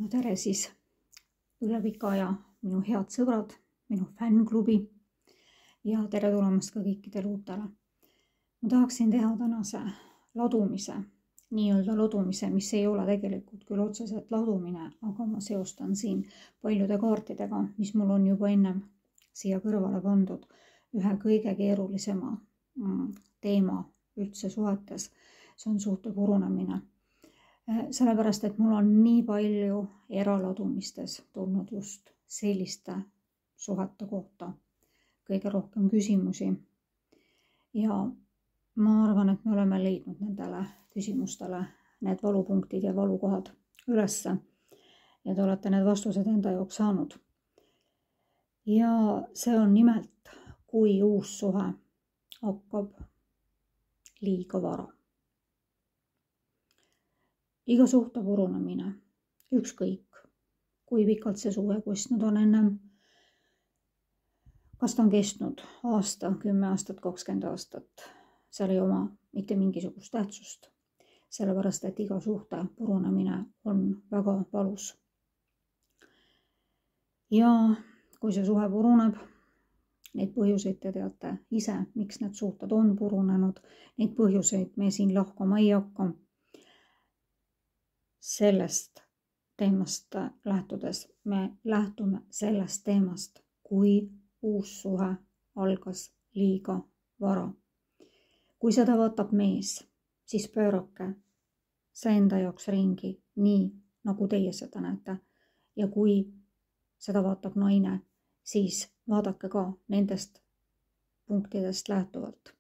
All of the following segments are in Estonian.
No tere siis üle pika aja minu head sõbrad, minu fännklubi ja tere tulemast ka kõikidele uutele. Ma tahaksin teha tänase ladumise, nii-öelda ladumise, mis ei ole tegelikult küll otseselt ladumine, aga ma seostan siin paljude kaartidega, mis mul on juba ennem siia kõrvale pandud ühe kõige keerulisema teema üldse suhetes. See on suhte purunemine. Sellepärast, et mul on nii palju eraladumistes tulnud just selliste suhete kohta kõige rohkem küsimusi. Ja ma arvan, et me oleme leidnud nendele küsimustele need valupunktid ja valukohad ülesse. Ja te olete need vastused enda jaoks saanud. Ja see on nimelt, kui uus suhe hakkab liiga vara. Iga suhte purunemine, ükskõik, kui pikalt see suhe kestnud on ennem, kas ta on kestnud aasta, 10 aastat, 20 aastat, seal ei oma mitte mingisugust tähtsust, sellepärast, et iga suhte purunemine on väga valus. Ja kui see suhe puruneb, neid põhjuseid te teate ise, miks need suhted on purunenud, neid põhjuseid me siin lahkama ei hakka. Sellest teemast lähtudes me lähtume sellest teemast, kui uus suhe algas liiga vara. Kui seda vaatab mees, siis pöörake see enda jaoks ringi nii, nagu teie seda näete. Ja kui seda vaatab naine, siis vaadake ka nendest punktidest lähtuvalt.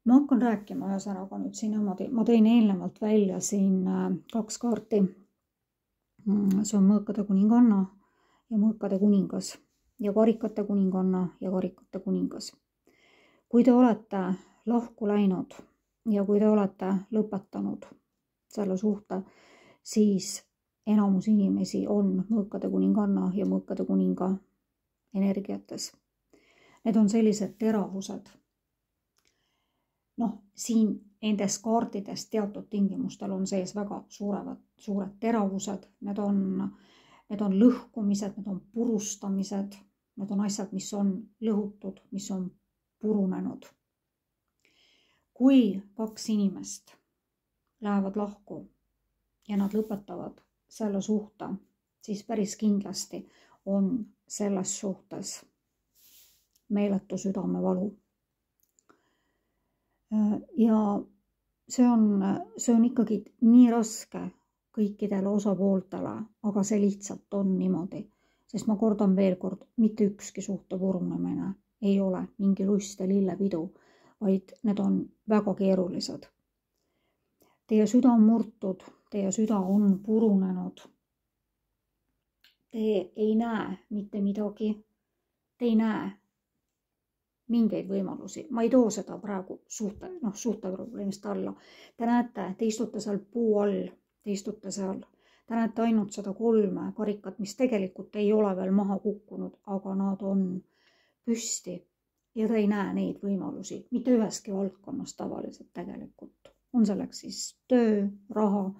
Ma hakkan rääkima ühesõnaga nüüd siin niimoodi. Ma tõin eelnevalt välja siin 2 kaarti. See on mõõkade kuninganna ja mõõkade kuningas ja karikate kuninganna ja karikate kuningas. Kui te olete lahku läinud ja kui te olete lõpetanud selle suhte, siis enamus inimesi on mõõkade kuninganna ja mõõkade kuninga energiates. Need on sellised teravused. Siin endes kaartides teatud tingimustel on sees väga suured teravused. Need on lõhkumised, need on purustamised, need on asjad, mis on lõhutud, mis on purunenud. Kui 2 inimest lähevad lahku ja nad lõpetavad selle suhte, siis päris kindlasti on selles suhtes meeletu südamevalu. Ja see on ikkagi nii raske kõikidele osapooltele, aga see lihtsalt on niimoodi. Sest ma kordan veel kord, mitte ükski suhte purunemine ei ole mingi lust ja lillepidu, vaid need on väga keerulised. Teie süda on murtud, teie süda on purunenud. Te ei näe mitte midagi, te ei näe mingeid võimalusi. Ma ei too seda praegu suhte probleemist alla. Te näete, te istute seal puu all, te istute seal. Te näete ainult seda 3 karikat, mis tegelikult ei ole veel maha kukkunud, aga nad on püsti ja te ei näe neid võimalusi. Mitte üheski valdkonnas tavaliselt tegelikult. On selleks siis töö, raha,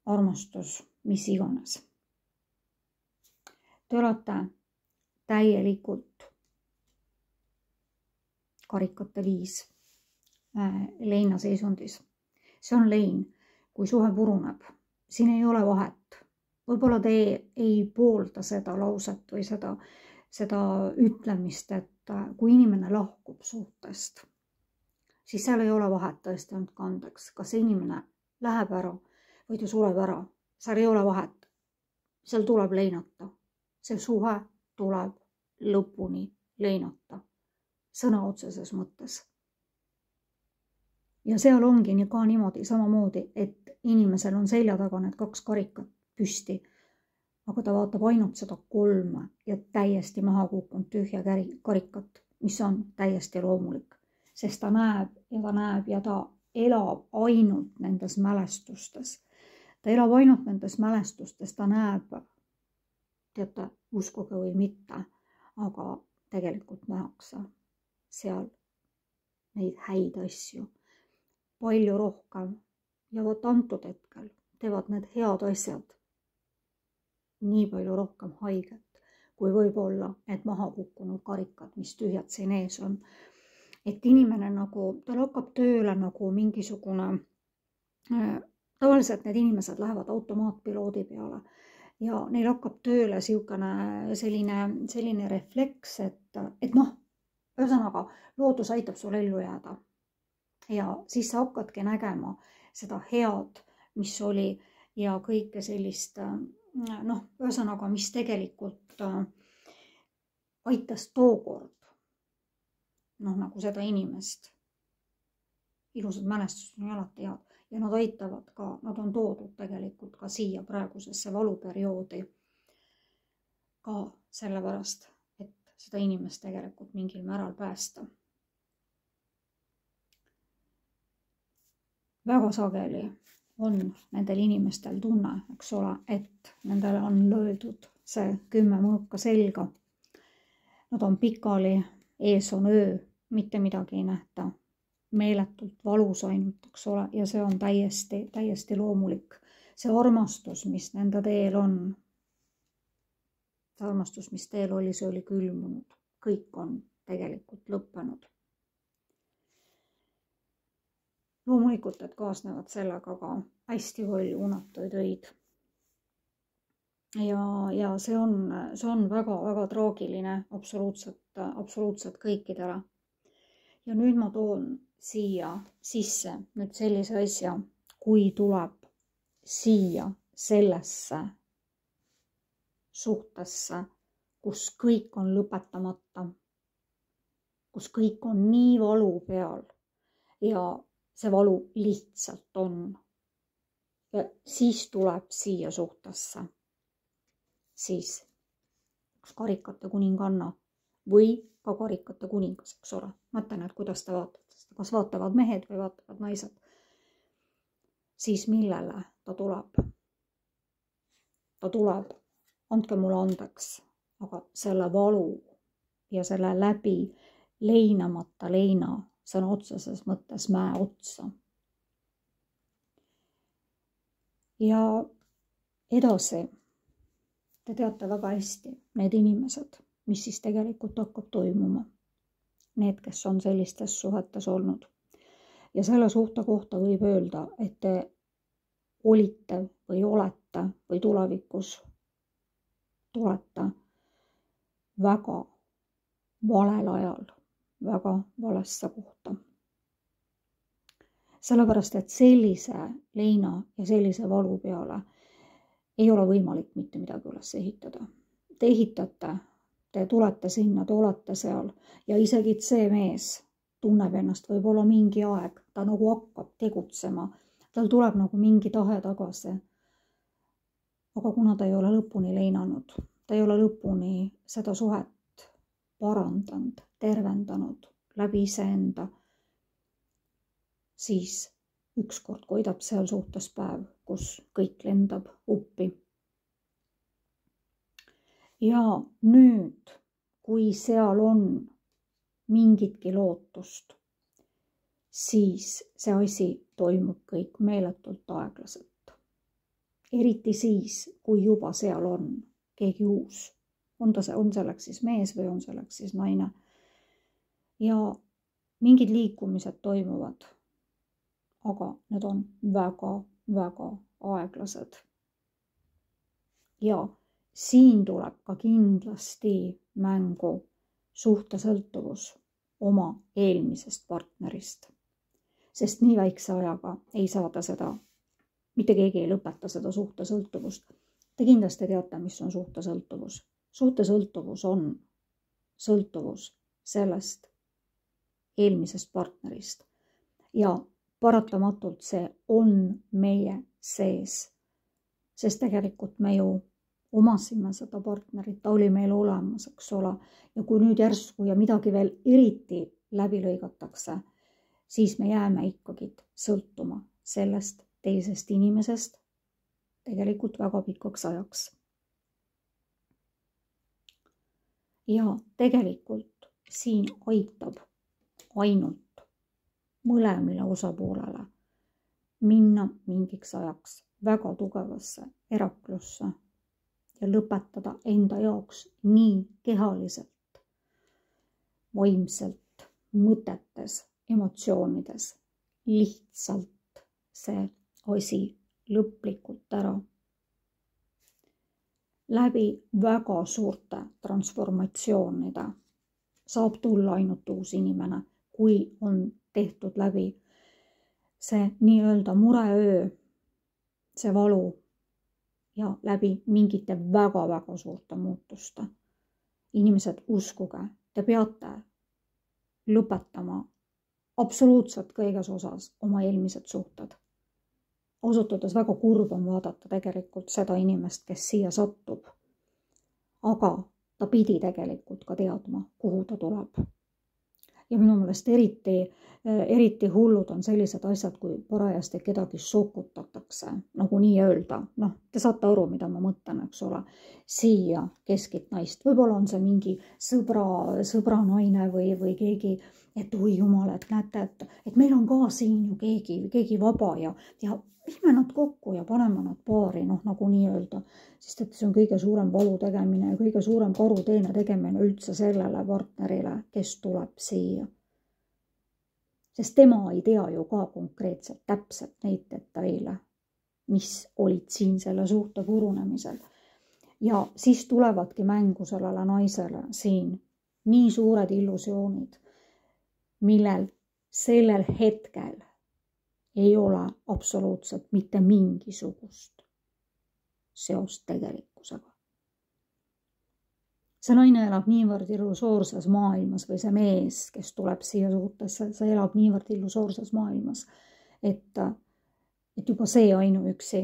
armastus, mis iganes. Te olete täielikult karikate 5 leina seisundis. See on lein, kui suhe puruneb. Siin ei ole vahet. Võib-olla te ei poolda seda lauset või seda ütlemist, et kui inimene lahkub suhtest, siis seal ei ole vahet, tõesti andke andeks, kas see inimene läheb ära või ta sureb ära. Seal ei ole vahet. Seal tuleb leinata. See suhe tuleb lõpuni leinata. Sõna otseses mõttes. Ja seal ongi ka niimoodi samamoodi, et inimesel on selja taga need 2 karikat püsti, aga ta vaatab ainult seda 3 ja täiesti maha kukkunud tühja karikat, mis on täiesti loomulik, sest ta näeb ja ta elab ainult nendes mälestustes. Ta elab ainult nendes mälestustes, ta näeb, teate, uskuge või mitte, aga tegelikult nähakse seal neid häid asju palju rohkem. Ja võt antud hetkel teevad need head asjad nii palju rohkem haiget, kui võib-olla need maha kukkunud karikad, mis tühjad siin ees on. Et inimene nagu, tal hakkab tööle nagu mingisugune, tavaliselt need inimesed lähevad automaatpiloodi peale ja neil hakkab tööle selline refleks, et noh, ühesõnaga, loodus aitab sul ellu jääda. Ja siis sa hakkadki nägema seda head, mis oli ja kõike sellist, noh, ühesõnaga, mis tegelikult aitas tookord, noh, nagu seda inimest. Ilusad mälestused on alati head ja nad aitavad ka, nad on toodud tegelikult ka siia praegusesse valuperioodi ka sellepärast, et seda inimest tegelikult mingil määral päästa. Väga sageli on nendel inimestel tunne, eks ole, et nendele on löödud see 10 mõõka selga. Nad on pikali, ees on öö, mitte midagi ei nähta. Meeletult valus ainult, eks ole, ja see on täiesti loomulik. See armastus, mis nende teel on, see armastus, mis teel oli, see oli külmunud. Kõik on tegelikult lõppenud. Loomulikult, et kaasnevad sellega ka hästi palju unatuid öid. Ja see on väga traagiline absoluutselt kõikidele. Ja nüüd ma toon siia sisse nüüd sellise asja, kui tuleb siia sellesse suhtesse, kus kõik on lõpetamata, kus kõik on nii valu peal ja see valu lihtsalt on. Ja siis tuleb siia suhtesse siis üks karikate kuninganna või ka karikate kuningas, eks ole. Mõtlen, et kuidas te vaatate seda, kas vaatavad mehed või vaatavad naised. Siis millele ta tuleb? Ta tuleb, andke mulle andeks, aga selle valu ja selle läbi leinamata leina sõna otseses mõttes mäe otsa. Ja edasi, te teate väga hästi need inimesed, mis siis tegelikult hakkab toimuma. Need, kes on sellistes suhetes olnud. Ja selle suhte kohta võib öelda, et te olite või olete või tulevikus tulete väga valel ajal, väga valesse kohta. Sellepärast, et sellise leina ja sellise valu peale ei ole võimalik mitte midagi üles ehitada. Te ehitate, te tulete sinna, te olete seal ja isegi see mees tunneb ennast võib-olla mingi aeg, ta nagu hakkab tegutsema, tal tuleb nagu mingi tahe tagasi. Aga kuna ta ei ole lõpuni leinanud, ta ei ole lõpuni seda suhet parandanud, tervendanud läbi iseenda, siis ükskord koidab seal suhtes päev, kus kõik lendab uppi. Ja nüüd, kui seal on mingitki lootust, siis see asi toimub kõik meeletult aeglaselt. Eriti siis, kui juba seal on keegi uus. On selleks siis mees või on selleks siis naine. Ja mingid liikumised toimuvad, aga need on väga aeglased. Ja siin tuleb ka kindlasti mängu suhtesõltuvus oma eelmisest partnerist. Sest nii väikse ajaga ei saada seda, mitte keegi ei lõpeta seda suhtesõltuvust. Te kindlasti teate, mis on suhtesõltuvus. Suhtesõltuvus on sõltuvus sellest eelmisest partnerist. Ja paratamatult see on meie sees. Sest tegelikult me ju omasime seda partnerit, ta oli meil olemas, eks ole. Ja kui nüüd järsku ja midagi veel eriti läbi lõigatakse, siis me jääme ikkagi sõltuma sellest teisest inimesest tegelikult väga pikaks ajaks. Ja tegelikult siin aitab ainult mõlemile osapoolele minna mingiks ajaks väga tugevasse eraklusse ja lõpetada enda jaoks nii kehaliselt, vaimselt, mõtetes, emotsioonides, lihtsalt see asi lõplikult ära. Läbi väga suurte transformatsioonide saab tulla ainult uus inimene, kui on tehtud läbi see nii-öelda mureöö, see valu ja läbi mingite väga-väga suurte muutuste. Inimesed, uskuge, te peate lõpetama absoluutselt kõiges osas oma eelmised suhted. Osutades väga kurb on vaadata tegelikult seda inimest, kes siia sattub. Aga ta pidi tegelikult ka teadma, kuhu ta tuleb. Ja minu meelest eriti hullud on sellised asjad, kui parajasti kedagi sokutatakse, nagu nii öelda. Te saate aru, mida ma mõtlen, eks ole. Siia keskit naist. Võib-olla on see mingi sõbra naine või keegi, et oi jumal, et näete, et meil on ka siin ju keegi vaba ja viime nad kokku ja paneme nad paari, nagu nii öelda. Sest et see on kõige suurem valu tegemine ja kõige suurem karuteene tegemine üldse sellele partnerile, kes tuleb siia. Sest tema ei tea ju ka konkreetselt täpselt neid detaile, mis olid siin selle suhte purunemisel. Ja siis tulevadki mängu sellele naisele siin nii suured illusioonid, millel sellel hetkel ei ole absoluutselt mitte mingisugust seost tegelikkusega. See naine elab niivõrd illusoorses maailmas või see mees, kes tuleb siia suhtesse, see elab niivõrd illusoorses maailmas, et juba see ainuüksi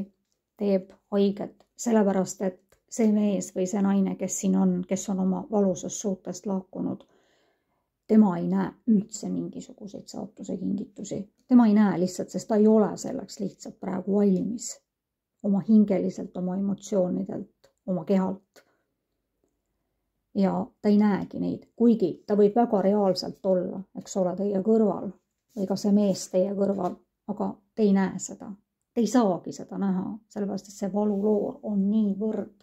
teeb haiget, sellepärast et see mees või see naine, kes siin on, kes on oma valusast suhtest lahkunud, tema ei näe üldse mingisuguseid saatuse kingitusi. Tema ei näe lihtsalt, sest ta ei ole selleks lihtsalt praegu valmis oma hingeliselt, oma emotsioonidelt, oma kehalt. Ja ta ei näegi neid, kuigi ta võib väga reaalselt olla, eks ole, teie kõrval või ka see mees teie kõrval, aga te ei näe seda. Te ei saagi seda näha, sellepärast, et see valuloor on niivõrd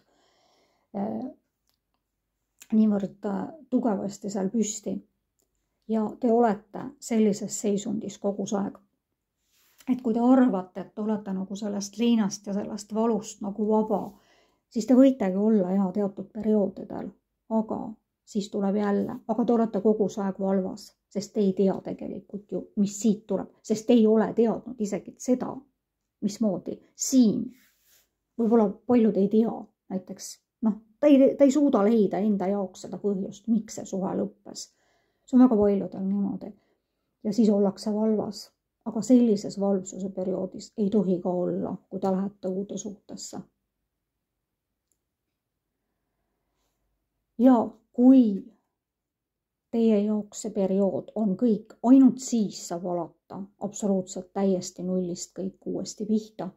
tugevasti seal püsti. Ja te olete sellises seisundis kogu aeg. Et kui te arvate, et te olete nagu sellest liinast ja sellest valust nagu vaba, siis te võitegi olla teatud perioodidel, aga siis tuleb jälle, aga te olete kogu aeg valvas, sest te ei tea tegelikult ju, mis siit tuleb, sest te ei ole teadnud isegi seda, mismoodi siin. Võib-olla paljud ei tea, näiteks, ta ei suuda leida enda jaoks seda põhjust, miks see suhe lõppes. See on väga paljudel niimoodi. Ja siis ollakse valvas. Aga sellises valvsuse perioodis ei tohi ka olla, kui te lähete uude suhtesse. Ja kui teie jaoks see periood on kõik, ainult siis saab alata absoluutselt täiesti nullist kõik uuesti pihta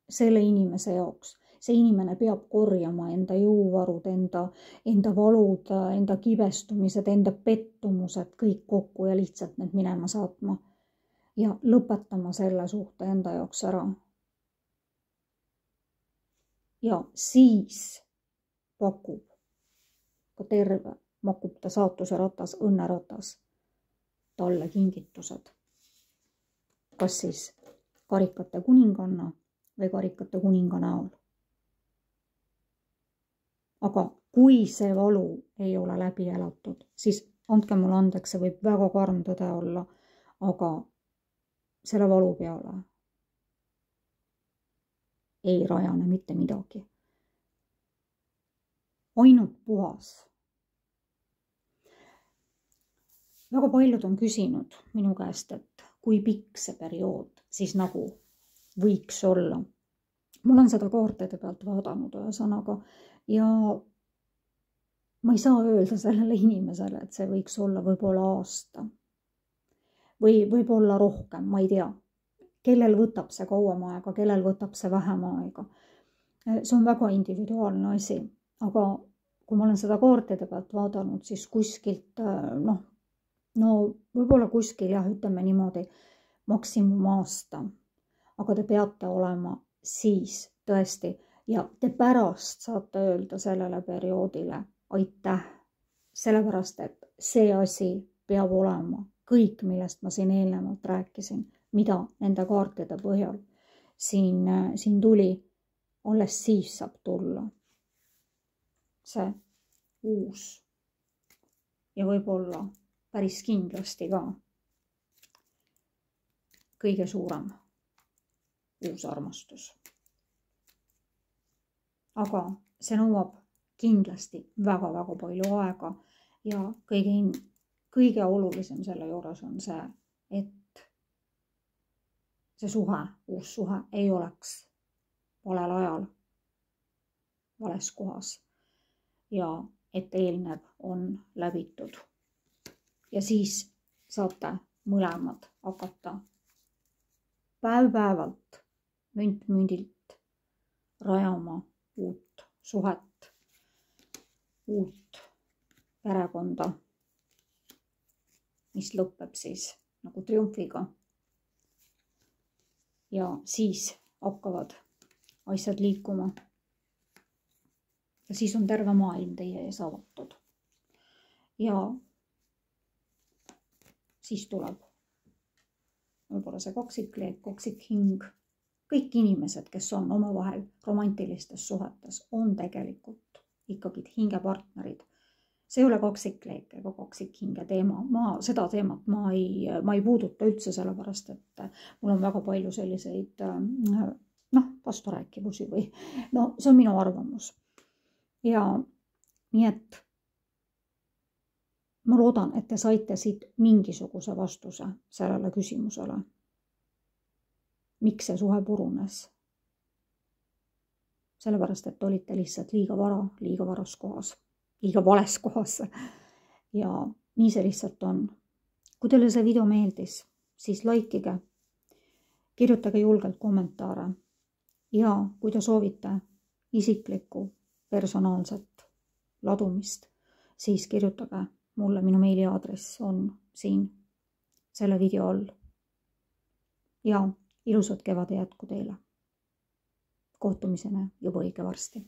selle inimese jaoks. See inimene peab korjama enda jõuvarud, enda valud, enda kibestumised, enda pettumused kõik kokku ja lihtsalt need minema saatma ja lõpetama selle suhte enda jaoks ära. Ja siis pakub ta saatuse ratas, õnneratas talle kingitused. Kas siis karikate kuninganna või karikate kuninga näol. Aga kui see valu ei ole läbi elatud, siis andke mulle andeks, see võib väga karm tõde olla, aga selle valu peale ei rajane mitte midagi. Ainult puhas. Väga paljud on küsinud minu käest, et kui pikk see periood siis nagu võiks olla. Mul on seda kaartide pealt vaadanud ühesõnaga ja ma ei saa öelda sellele inimesele, et see võiks olla võib-olla aasta või võib-olla rohkem, ma ei tea. Kellel võtab see kauem aega, kellel võtab see vähem aega. See on väga individuaalne asi, aga kui ma olen seda kaartide pealt vaadanud, siis kuskilt, võib-olla kuskil ütleme niimoodi maksimum aasta, aga te peate olema siis tõesti ja te pärast saate öelda sellele perioodile aitäh, sellepärast et see asi peab olema kõik, millest ma siin eelnevalt rääkisin, mida nende kaartide põhjal siin tuli, alles siis saab tulla see uus ja võib-olla päris kindlasti ka kõige suurem uus armastus. Aga see nõuab kindlasti väga-väga palju aega ja kõige olulisem selle juures on see, et see suhe, uus suhe ei oleks valel ajal, vales kohas ja et eelnev on läbitud. Ja siis saate mõlemad hakata päev-päevalt, münt-mündilt rajama uut suhet, uut perekonda, mis lõpeb siis nagu triumfiga. Ja siis hakkavad asjad liikuma. Ja siis on terve maailm teie ees avatud. Ja siis tuleb võib-olla see kaksikleek, kaksikhing. Kõik inimesed, kes on omavahel romantilistes suhetes, on tegelikult ikkagi hingepartnerid. See ei ole kaksikleek ega kaksikhinge teema. Seda teemat ma ei puuduta üldse sellepärast, et mul on väga palju selliseid vasturääkivusi või see on minu arvamus. Ja nii et ma loodan, et te saite siit mingisuguse vastuse sellele küsimusele. Miks see suhe purunes? Sellepärast, et olite lihtsalt liiga vales kohas. Ja nii see lihtsalt on. Kui teile see video meeldis, siis laikige, kirjutage julgelt kommentaare ja kui te soovite isiklikku personaalset ladumist, siis kirjutage mulle, minu meiliaadress on siin selle video all. Ja ilusat kevade jätku teile. Kohtumisena juba õige varsti.